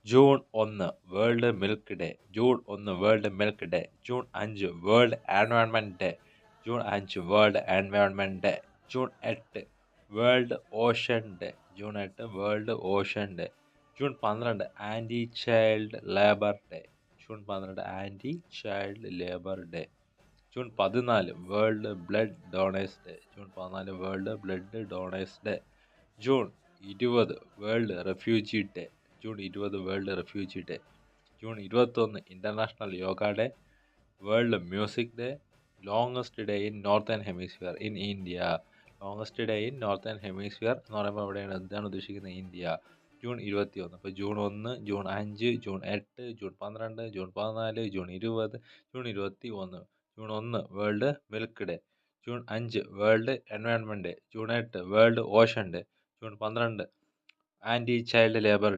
June 1 world milk day. June 1 world milk day. June 5 world environment day. June 5 world environment day. June 8 world ocean day. June 8 world ocean day. June 12 anti child labour day. June 12 anti child labour day. June 14 world blood donors day. June 14 world blood donors day. June 20 world refugee day. June 20 world refugee day. June 21 international yoga day. World music day. Longest day in northern hemisphere in India. Longest day in northern hemisphere എന്ന് പറയുമ്പോൾ എവിടെയാണ്, എന്താണ് ഉദ്ദേശിക്കുന്നത്? India. June 21. അപ്പോൾ June 1, June 5, June 8, June 12, June 14, June 20, June 21. June 1 world milk day. June 5 world environment day. June 8 world ocean day. June 12 anti child labour